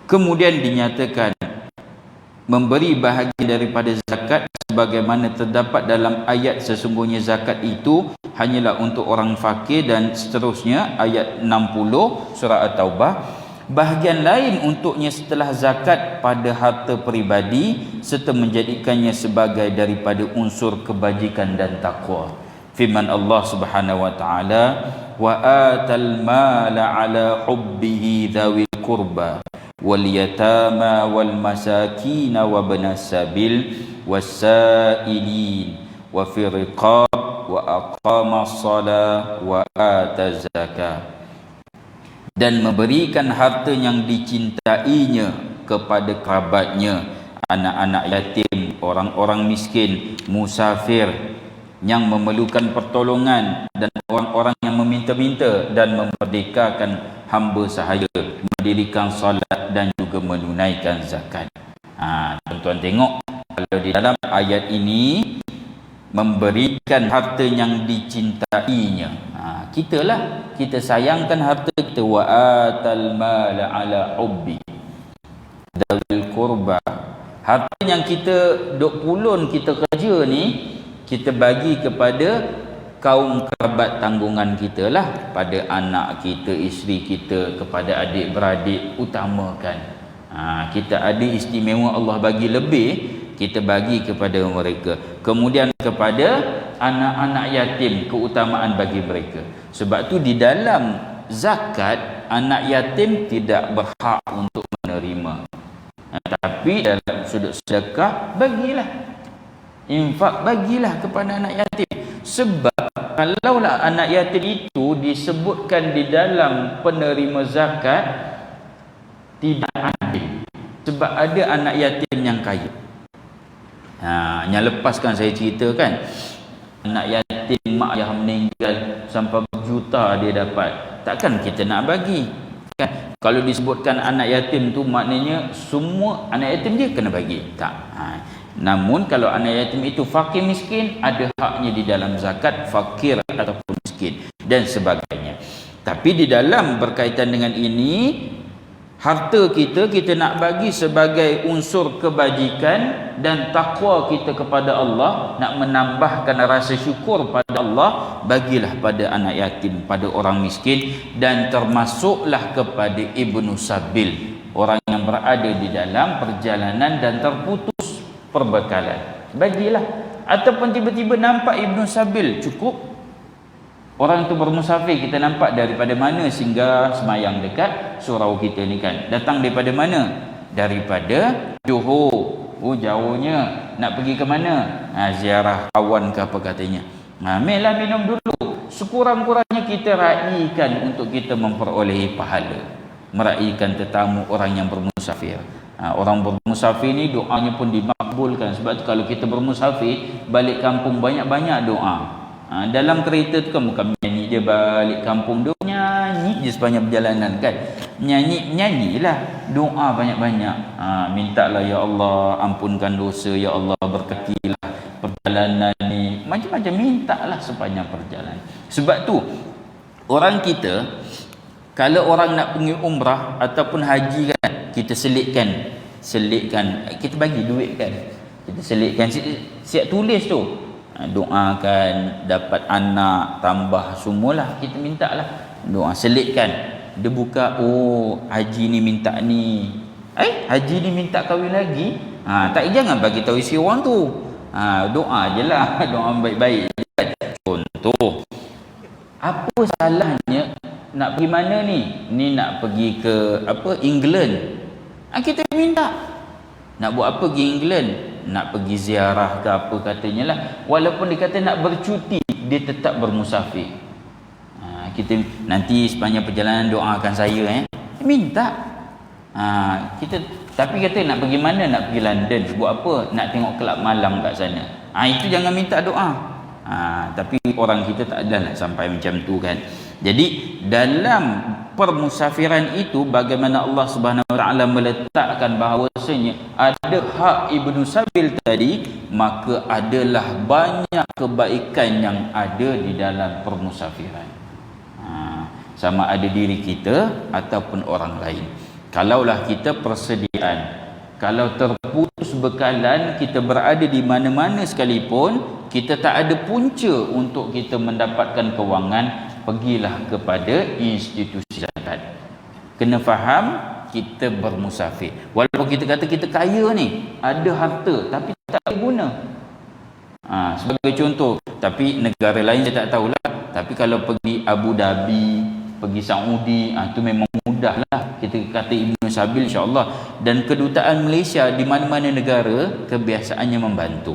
Kemudian dinyatakan memberi bahagian daripada zakat sebagaimana terdapat dalam ayat sesungguhnya zakat itu hanyalah untuk orang fakir dan seterusnya, ayat 60 surah At-Taubah. Bahagian lain untuknya setelah zakat pada harta peribadi serta menjadikannya sebagai daripada unsur kebajikan dan takwa. Firman Allah Subhanahu wa taala, wa atal mala ala hubbihi dzawil qurba wal yatama wal masakin wa ibnas sabil wasailin wa fi riqab wa aqama as-salah wa ata zakah, dan memberikan harta yang dicintainya kepada kerabatnya, anak-anak yatim, orang-orang miskin, musafir yang memerlukan pertolongan, dan orang-orang yang meminta-minta, dan memerdekakan hamba sahaya, mendirikan salat dan juga menunaikan zakat. Tuan-tuan tengok, kalau di dalam ayat ini memberikan harta yang dicintainya, kita sayangkan harta kita. Wa atal mala ala hubbi dzawil qurba, harta yang kita duk pulun kita kerja ni, kita bagi kepada kaum kerabat tanggungan kita lah, pada anak kita, isteri kita, kepada adik-beradik, utamakan. Kita ada istimewa, Allah bagi lebih, kita bagi kepada mereka. Kemudian kepada anak-anak yatim, keutamaan bagi mereka. Sebab tu di dalam zakat, anak yatim tidak berhak untuk menerima. Tapi dalam sudut sedekah, bagilah, infak, bagilah kepada anak yatim. Sebab kalaulah anak yatim itu disebutkan di dalam penerima zakat, tidak adil. Sebab ada anak yatim yang kaya. Yang lepas kan saya ceritakan, anak yatim mak ayah meninggal sampai berjuta dia dapat. Takkan kita nak bagi kan? Kalau disebutkan anak yatim tu maknanya semua anak yatim dia kena bagi? Tak. Namun kalau anak yatim itu fakir miskin, ada haknya di dalam zakat, fakir ataupun miskin dan sebagainya. Tapi di dalam berkaitan dengan ini, harta kita nak bagi sebagai unsur kebajikan dan takwa kita kepada Allah, nak menambahkan rasa syukur pada Allah, bagilah pada anak yatim, pada orang miskin, dan termasuklah kepada ibnu sabil, orang yang berada di dalam perjalanan dan terputus perbekalan, bagilah. Ataupun tiba-tiba nampak ibnu sabil, cukup. Orang tu bermusafir, kita nampak daripada mana sehingga semayang dekat surau kita ni kan. Datang daripada mana? Daripada Johor. Oh, jauhnya. Nak pergi ke mana? Ziarah kawan ke apa katanya. Ambillah minum dulu. Sekurang-kurangnya kita raikan untuk kita memperolehi pahala. Meraihkan tetamu orang yang bermusafir. Orang bermusafir ni doanya pun dimakbulkan. Sebab tu kalau kita bermusafir, balik kampung banyak-banyak doa. Dalam kereta tu kan bukan menyanyi je balik kampung, dia nyanyi je sepanjang perjalanan kan. Nyanyilah, doa banyak-banyak. Mintalah ya Allah ampunkan dosa, ya Allah berkatilah perjalanan ni, macam-macam mintalah sepanjang perjalanan. Sebab tu orang kita kalau orang nak pergi umrah ataupun haji kan, kita selitkan, kita bagi duit kan, kita selitkan, siap tulis tu, doakan dapat anak, tambah semualah, kita minta lah doa, selitkan. Dia buka, oh haji ni minta ni, haji ni minta kahwin lagi, tak, jangan bagi tahu isi orang tu, doa je lah, doa baik-baik. Contoh, apa salahnya nak pergi mana ni nak pergi ke England, kita minta. Nak buat apa pergi England? Nak pergi ziarah ke apa katanya lah. Walaupun dia kata nak bercuti, dia tetap bermusafir. Kita nanti sepanjang perjalanan doakan saya, minta. Kita tapi kata nak pergi mana? Nak pergi London. Buat apa? Nak tengok kelab malam kat sana. Itu jangan minta doa. Tapi orang kita tak adalah sampai macam tu kan. Jadi dalam permusafiran itu, bagaimana Allah Subhanahu Wa Taala meletakkan bahawasanya ada hak ibnu sabil tadi, maka adalah banyak kebaikan yang ada di dalam permusafiran. Sama ada diri kita ataupun orang lain. Kalaulah kita persediaan, kalau terputus bekalan, kita berada di mana-mana sekalipun, kita tak ada punca untuk kita mendapatkan kewangan, pergilah kepada institusi zakat. Kena faham, kita bermusafir. Walaupun kita kata kita kaya ni, ada harta, tapi tak ada guna. Sebagai contoh, tapi negara lain saya tak tahulah. Tapi kalau pergi Abu Dhabi, pergi Saudi, tu memang mudah lah. Kita kata ibnu sabil insya-Allah. Dan kedutaan Malaysia di mana-mana negara kebiasaannya membantu.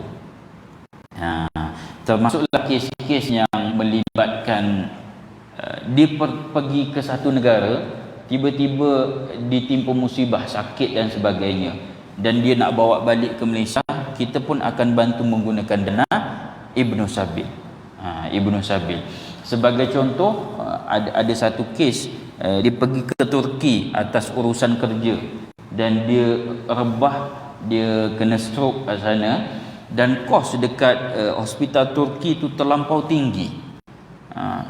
Termasuklah kes-kes yang melibatkan dia pergi ke satu negara, tiba-tiba ditimpa musibah, sakit dan sebagainya, dan dia nak bawa balik ke Malaysia, kita pun akan bantu menggunakan dana ibnu sabil. Ibnu sabil sebagai contoh, ada satu kes, dia pergi ke Turki atas urusan kerja, dan dia rebah, dia kena stroke kat sana, dan kos dekat hospital Turki tu terlampau tinggi,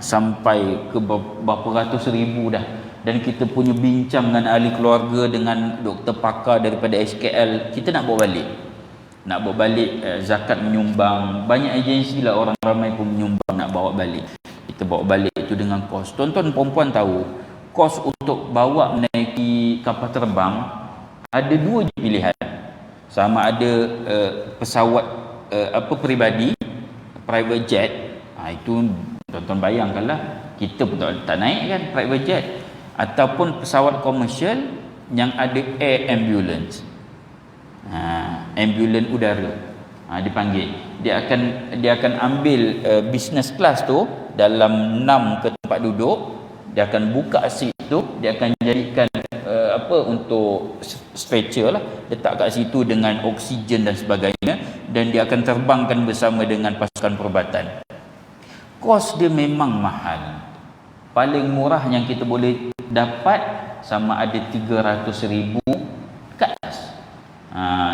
sampai ke berapa ratus ribu dah. Dan kita punya bincang dengan ahli keluarga, dengan doktor pakar daripada SKL, kita nak bawa balik. nak bawa balik zakat menyumbang. Banyak agensi lah, orang ramai pun menyumbang nak bawa balik. Kita bawa balik itu dengan kos. Tuan-tuan perempuan tahu, kos untuk bawa menaiki kapal terbang ada dua je pilihan. Sama ada pesawat peribadi, private jet. Itu tuan-tuan bayangkanlah, kita pun tak naik kan private jet, ataupun pesawat komersial yang ada air ambulance. Ambulans udara. Dipanggil. Dia akan ambil business class tu dalam 6 ke tempat duduk, dia akan buka seat tu, dia akan jadikan untuk stretcher lah, letak kat situ dengan oksigen dan sebagainya, dan dia akan terbangkan bersama dengan pasukan perubatan. Kos dia memang mahal. Paling murah yang kita boleh dapat sama ada 300,000 kat atas.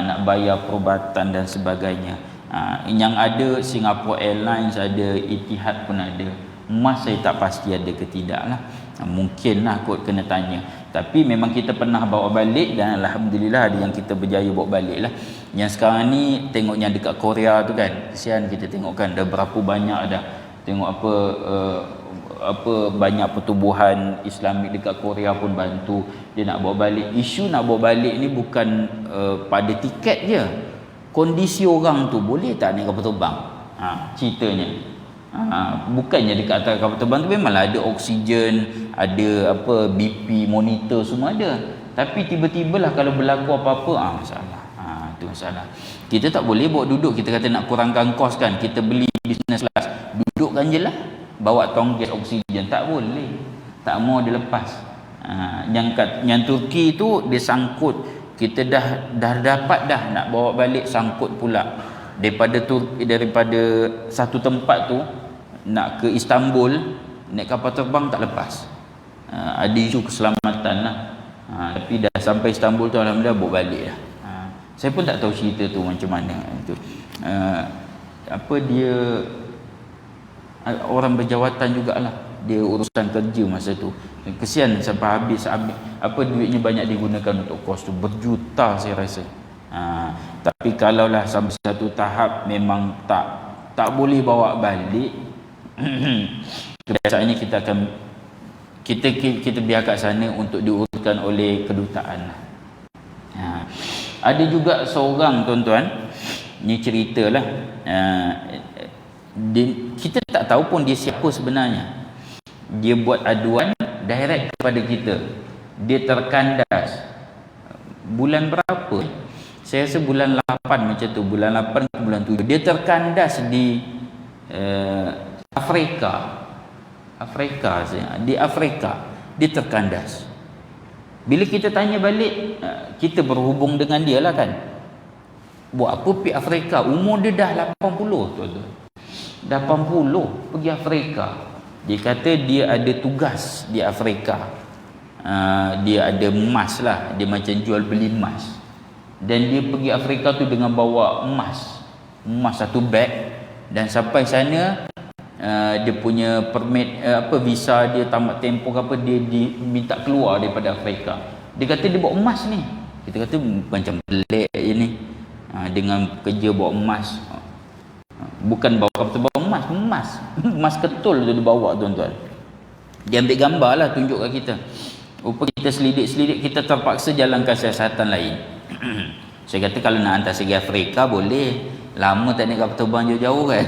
Nak bayar perubatan dan sebagainya. Yang ada Singapore Airlines ada, Etihad pun ada. Emas saya tak pasti ada ke tidak lah. Mungkin lah kot, kena tanya. Tapi memang kita pernah bawa balik, dan alhamdulillah ada yang kita berjaya bawa balik lah. Yang sekarang ni tengoknya dekat Korea tu kan, kesian kita tengok kan, dah berapa banyak dah tengok banyak pertubuhan Islamik dekat Korea pun bantu dia nak bawa balik. Isu nak bawa balik ni bukan pada tiket je, kondisi orang tu boleh tak naik kapal terbang. Ceritanya bukannya dekat atas kapal terbang tu memanglah ada oksigen, ada BP monitor, semua ada, tapi tiba-tibalah kalau berlaku apa-apa masalah. Itu masalah. Kita tak boleh bawa duduk, kita kata nak kurangkan kos kan, kita beli business class, dudukkan je lah, bawa tong gas oksigen, tak boleh, tak mau dia lepas. Yang Turki tu dia sangkut, kita dah dapat dah nak bawa balik, sangkut pula daripada satu tempat tu nak ke Istanbul, naik kapal terbang tak lepas. Ada isu keselamatan lah. Tapi dah sampai Istanbul tu alhamdulillah bawa balik lah. Saya pun tak tahu cerita tu macam mana itu. Dia orang berjawatan jugalah, dia urusan kerja masa tu. Kesian sampai habis duitnya banyak digunakan untuk kos tu, berjuta saya rasa. Tapi kalaulah sampai satu tahap memang tak boleh bawa balik, kebiasaannya kita biar kat sana untuk diuruskan oleh kedutaan. Ada juga seorang tuan-tuan, ni ceritalah, kita tak tahu pun dia siapa sebenarnya. Dia buat aduan direct kepada kita. Dia terkandas bulan berapa? Saya rasa bulan 8 macam tu, bulan 8 ke bulan 7. Dia terkandas di Afrika. Di Afrika dia terkandas. Bila kita tanya balik, kita berhubung dengan dia lah kan, buat apa pergi Afrika? Umur dia dah 80 tu. 80 pergi Afrika. Dia kata dia ada tugas di Afrika. Dia ada emas lah, dia macam jual beli emas. Dan dia pergi Afrika tu dengan bawa emas satu beg, dan sampai sana dia punya permit visa dia tamat tempoh dia diminta keluar daripada Afrika. Dia kata dia bawa emas ni. Kita kata macam pelik je ni, dengan kerja bawa emas. Bukan bawa emas ketul tu dia bawa tuan-tuan. Dia ambil gambar lah, tunjuk kat kita. Rupa kita selidik, kita terpaksa jalankan siasatan lain. Saya kata kalau nak hantar segi Afrika boleh, lama tak naik kapal terbang jauh-jauh kan.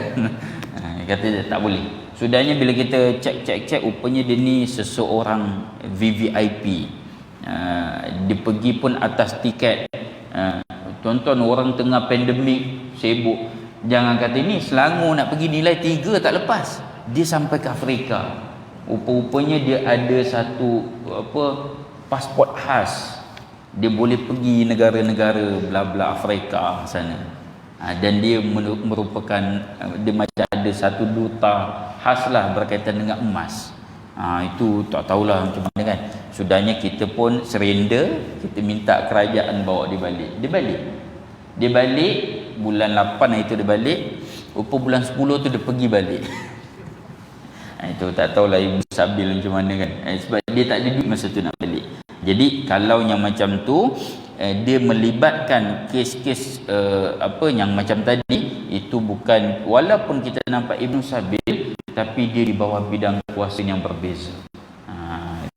Dia kata tak boleh. Sudahnya bila kita cek, rupanya dia ni seseorang VVIP. Dia pergi pun atas tiket. Tuan-tuan, orang tengah pandemik, sibuk. Jangan kata ni Selangor nak pergi nilai 3 tak lepas. Dia sampai ke Afrika. Rupa-rupanya dia ada satu pasport khas. Dia boleh pergi negara-negara bla-bla Afrika sana. Dan dia merupakan, dia macam ada satu duta khas lah berkaitan dengan emas. Itu tak tahulah macam mana kan. Sudahnya kita pun surrender, kita minta kerajaan bawa dia balik. Dia balik bulan 8 itu dia balik. Rupa bulan 10 tu dia pergi balik. Itu tak tahulah Ibu Sabil macam mana kan. Sebab dia tak ada duit masa tu nak balik. Jadi kalau yang macam tu, dia melibatkan kes-kes apa yang macam tadi, itu bukan, walaupun kita nampak Ibn Sabil, tapi dia di bawah bidang kuasa yang berbeza.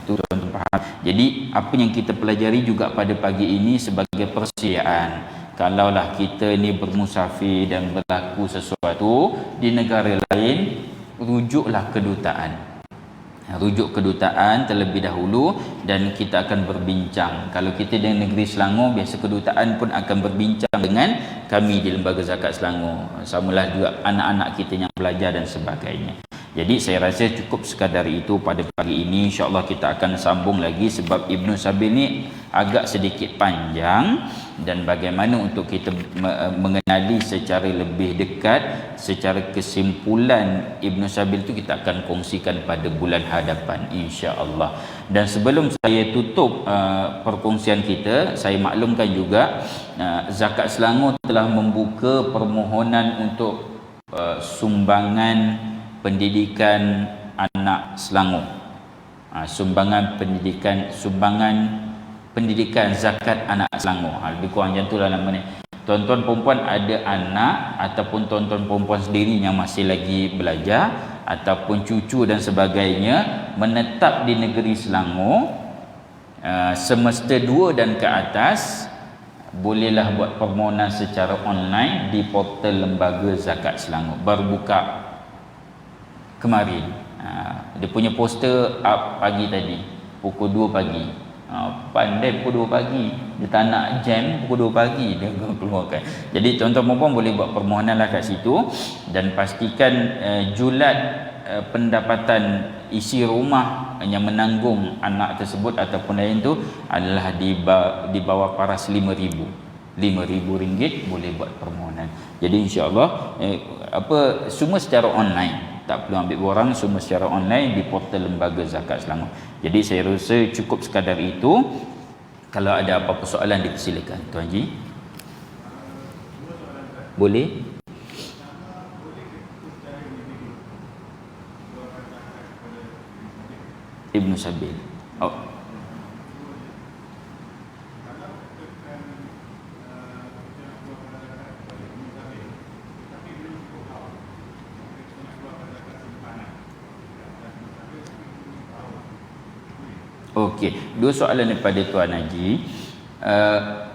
Itu tuan-tuan faham. Jadi apa yang kita pelajari juga pada pagi ini sebagai persediaan, kalaulah kita ni bermusafir dan berlaku sesuatu di negara lain, rujuklah kedutaan. Rujuk kedutaan terlebih dahulu dan kita akan berbincang. Kalau kita di negeri Selangor, biasa kedutaan pun akan berbincang dengan kami di Lembaga Zakat Selangor. Samalah juga anak-anak kita yang belajar dan sebagainya. Jadi saya rasa cukup sekadar itu pada pagi ini. InsyaAllah kita akan sambung lagi sebab Ibn Sabil ni agak sedikit panjang, dan bagaimana untuk kita mengenali secara lebih dekat, secara kesimpulan Ibn Sabil itu kita akan kongsikan pada bulan hadapan insya-Allah. Dan sebelum saya tutup perkongsian kita, saya maklumkan juga Zakat Selangor telah membuka permohonan untuk sumbangan pendidikan anak Selangor. Sumbangan pendidikan zakat anak Selangor. Lebih kurang macam itulah nama ni. Tuan-tuan perempuan ada anak ataupun tuan-tuan perempuan sendiri yang masih lagi belajar ataupun cucu dan sebagainya menetap di negeri Selangor, semester 2 dan ke atas, bolehlah buat permohonan secara online di portal Lembaga Zakat Selangor. Baru buka kemarin. Dia punya poster up pagi tadi pukul 2 pagi. Pandai pukul 2 pagi, dia tak nak jam pukul 2 pagi dia keluarkan. Jadi tuan-tuan perempuan boleh buat permohonan lah kat situ, dan pastikan julat pendapatan isi rumah yang menanggung anak tersebut ataupun lain tu adalah di bawah paras RM5,000 boleh buat permohonan. Jadi insya-Allah semua secara online, tak perlu ambil borang, semua secara online di portal Lembaga Zakat Selangor. Jadi saya rasa cukup sekadar itu. Kalau ada apa-apa soalan dipersilakan Tuan Haji. Boleh? Ibn Sabil. Okey, dua soalan daripada Tuan Haji.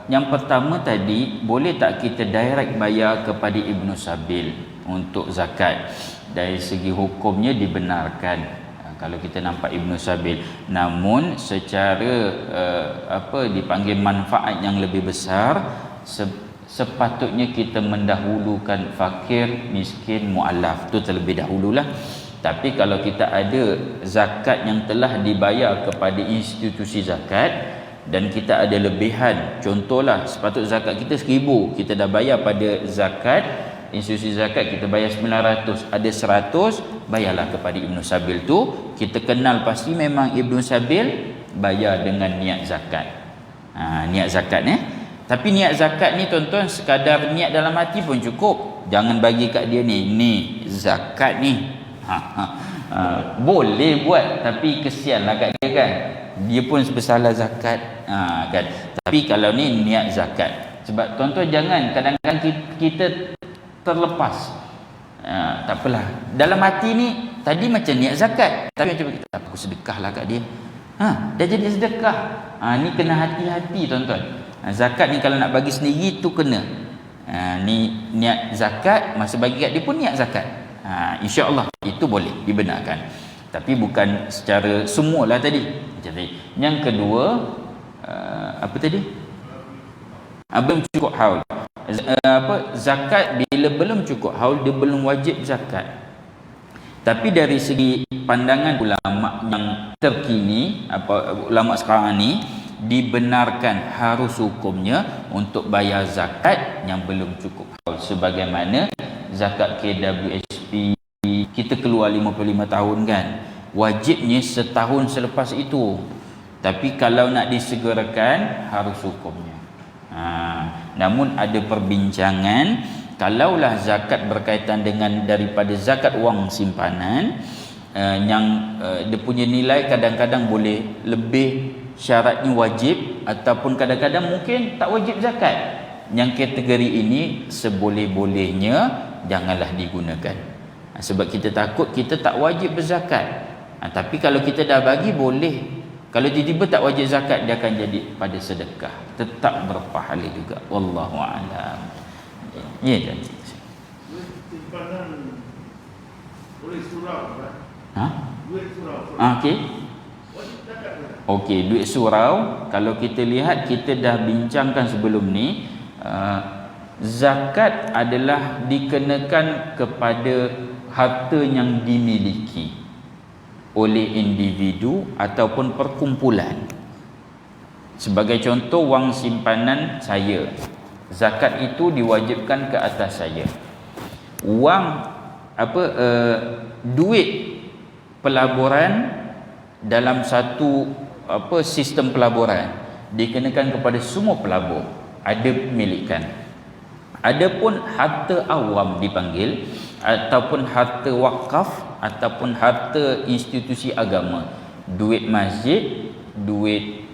Yang pertama tadi, boleh tak kita direct bayar kepada Ibn Sabil untuk zakat? Dari segi hukumnya dibenarkan kalau kita nampak Ibn Sabil, namun secara dipanggil manfaat yang lebih besar, sepatutnya kita mendahulukan fakir, miskin, mualaf tu terlebih dahululah. Tapi kalau kita ada zakat yang telah dibayar kepada institusi zakat dan kita ada lebihan, contohlah sepatut zakat kita 1,000, kita dah bayar pada zakat institusi zakat, kita bayar 900, ada 100, bayarlah kepada Ibn Sabil tu. Kita kenal pasti memang Ibn Sabil bayar dengan niat zakat. Niat zakat tapi niat zakat ni tuan-tuan sekadar niat dalam hati pun cukup. Jangan bagi kat dia ni zakat ni. Boleh buat, tapi kesianlah kat dia kan, dia pun bersalah zakat kan. Tapi kalau ni niat zakat, sebab tuan-tuan jangan kadang-kadang kita terlepas, tak apalah dalam hati ni tadi macam niat zakat, tapi macam kita aku sedekahlah kat dia, dah jadi sedekah. Ni kena hati-hati tuan-tuan. Zakat ni kalau nak bagi sendiri tu kena ni niat zakat, masa bagi kat dia pun niat zakat. InsyaAllah itu boleh dibenarkan, tapi bukan secara semualah tadi. Yang kedua, apa tadi? Belum cukup haul. Zakat bila belum cukup haul, dia belum wajib zakat. Tapi dari segi pandangan ulama yang terkini, ulama sekarang ni, dibenarkan harus hukumnya untuk bayar zakat yang belum cukup haul, sebagaimana zakat KWSP kita keluar 55 tahun kan, wajibnya setahun selepas itu. Tapi kalau nak disegerakan harus hukumnya. Namun ada perbincangan, kalaulah zakat berkaitan dengan daripada zakat wang simpanan yang dia punya nilai kadang-kadang boleh lebih syaratnya wajib ataupun kadang-kadang mungkin tak wajib zakat. Yang kategori ini seboleh-bolehnya janganlah digunakan. Sebab kita takut kita tak wajib berzakat. Tapi kalau kita dah bagi boleh. Kalau tiba-tiba tak wajib zakat, dia akan jadi pada sedekah, tetap berpahala juga. Wallahu a'lam. Ya dan simpanan boleh surau kan? Duit surau. Okey. Okey, duit surau, kalau kita lihat, kita dah bincangkan sebelum ni, zakat adalah dikenakan kepada harta yang dimiliki oleh individu ataupun perkumpulan. Sebagai contoh, wang simpanan saya, zakat itu diwajibkan ke atas saya. Wang duit pelaburan dalam satu sistem pelaburan dikenakan kepada semua pelabur, ada pemilikan. Adapun harta awam dipanggil, ataupun harta wakaf, ataupun harta institusi agama, duit masjid, duit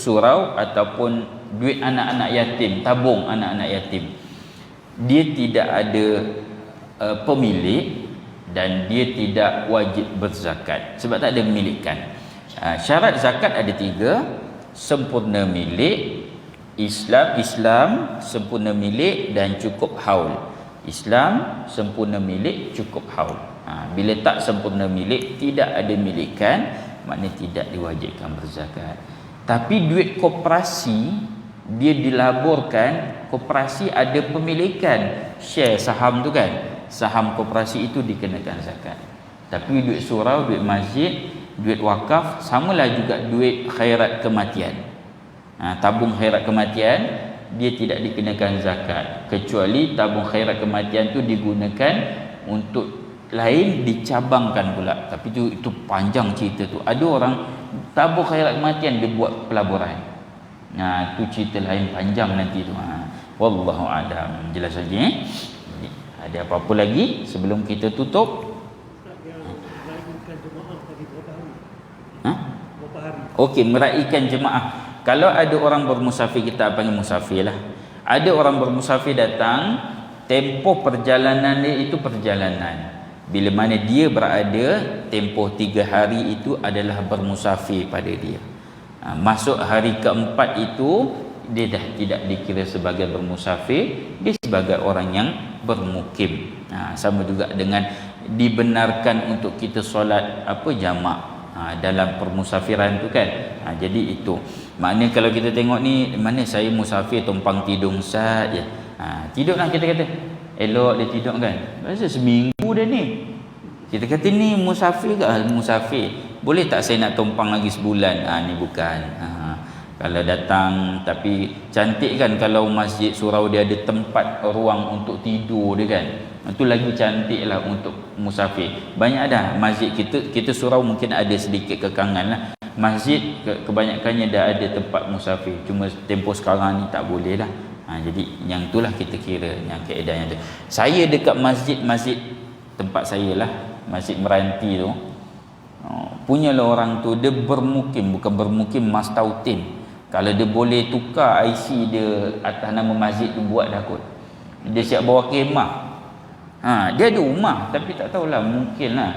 surau, ataupun duit anak-anak yatim, tabung anak-anak yatim, dia tidak ada pemilik dan dia tidak wajib berzakat sebab tak ada memilikan. Syarat zakat ada 3: sempurna milik, Islam sempurna milik dan cukup haul. Islam sempurna milik, cukup haul. Bila tak sempurna milik, tidak ada milikan, maknanya tidak diwajibkan berzakat. Tapi duit koperasi, dia dilaburkan, koperasi ada pemilikan, share saham tu kan, saham koperasi itu dikenakan zakat. Tapi duit surau, duit masjid, duit wakaf, samalah juga duit khairat kematian. Tabung khairat kematian, dia tidak dikenakan zakat, kecuali tabung khairat kematian tu digunakan untuk lain, dicabangkan pula. Tapi itu panjang cerita tu. Ada orang tabung khairat kematian dia buat pelaburan. Tu cerita lain, panjang nanti tu. Wallahu a'lam. Jelas saja Ada apa-apa lagi sebelum kita tutup? Okey, meraihkan jemaah. Kalau ada orang bermusafir, kita panggil musafir lah. Ada orang bermusafir datang, tempoh perjalanan dia itu perjalanan. Bila mana dia berada, tempoh 3 hari itu adalah bermusafir pada dia. Masuk hari keempat itu, dia dah tidak dikira sebagai bermusafir, dia sebagai orang yang bermukim. Sama juga dengan dibenarkan untuk kita solat jamak dalam permusafiran tu kan. Jadi itu maknanya kalau kita tengok ni, mana saya musafir tumpang tidung saja. Tidur lah, kita kata elok dia tidur kan, rasa seminggu dah ni. Kita kata ni musafir ke? Musafir. Boleh tak saya nak tumpang lagi sebulan? Ni bukan. Kalau datang, tapi cantik kan kalau masjid surau dia ada tempat ruang untuk tidur dia kan. Itu lagi cantik lah untuk musafir. Banyak dah masjid kita surau mungkin ada sedikit kekangan lah. Masjid kebanyakannya dah ada tempat musafir. Cuma tempoh sekarang ni tak boleh lah. Jadi yang itulah kita kira yang keedaannya tu. Saya dekat masjid tempat saya lah, Masjid Meranti tu, punyalah orang tu dia bermukim, bukan bermukim mastautin. Kalau dia boleh tukar IC dia atas nama masjid tu, buat dah kot. Dia siap bawa kemah. Dia ada rumah tapi tak tahulah, mungkin lah.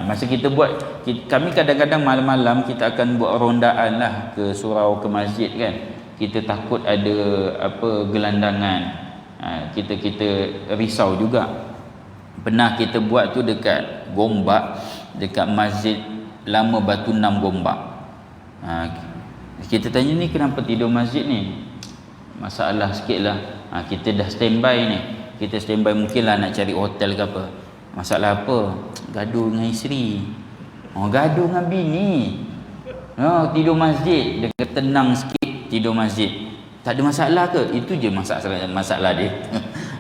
Masa kita buat, kami kadang-kadang malam-malam kita akan buat rondaan lah ke surau, ke masjid kan. Kita takut ada gelandangan. Kita risau juga. Pernah kita buat tu dekat Gombak, dekat Masjid Lama Batu 6 Gombak. Kita tanya ni kenapa tidur masjid ni? Masalah sikit lah. Kita dah standby ni. Kita standby mungkinlah nak cari hotel ke apa. Masalah apa? Gaduh dengan isteri. Gaduh dengan bini. Tidur masjid. Dia kata tenang sikit tidur masjid. Tak ada masalah ke? Itu je masalah dia.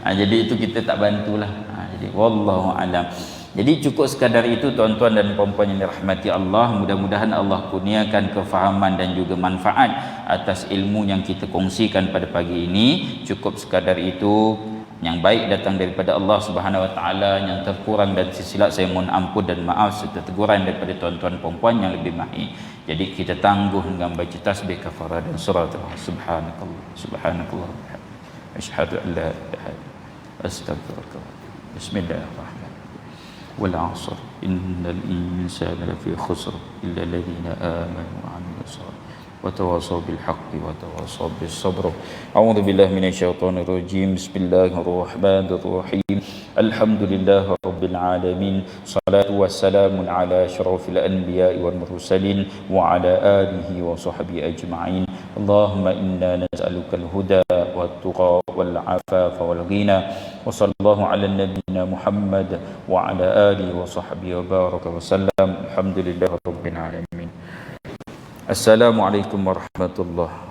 Jadi itu kita tak bantulah. Jadi wallahu alam. Jadi cukup sekadar itu tuan-tuan dan puan-puan yang dirahmati Allah. Mudah-mudahan Allah kurniakan kefahaman dan juga manfaat atas ilmu yang kita kongsikan pada pagi ini. Cukup sekadar itu. yang baik datang daripada Allah Subhanahu Wa Taala, yang terkurang dan tersilap saya mohon ampun dan maaf serta teguran daripada tuan-tuan puan-puan yang lebih mahir. Jadi kita tangguh dengan baca tasbih kafarah dan surat subhanakallah subhanakallah asyhadu an la ilaha illa astaghfiruka bismillahirrahmanirrahim wal 'asr innal insana lafi khusr illa alladhina amanu wa 'amilus salihati وتواصوا بالحق وتواصوا بالصبر أعوذ بالله من الشيطان الرجيم بسم الله الرحمن الرحيم الحمد لله رب العالمين صلاة والسلام على أشرف الأنبياء والمرسلين وعلى آله وصحبه أجمعين اللهم إنا نسألك الهدى والتقى والعفاف والغنى وصلى الله على نبينا محمد وعلى آله وصحبه وبارك وسلم الحمد لله رب العالمين. Assalamualaikum warahmatullahi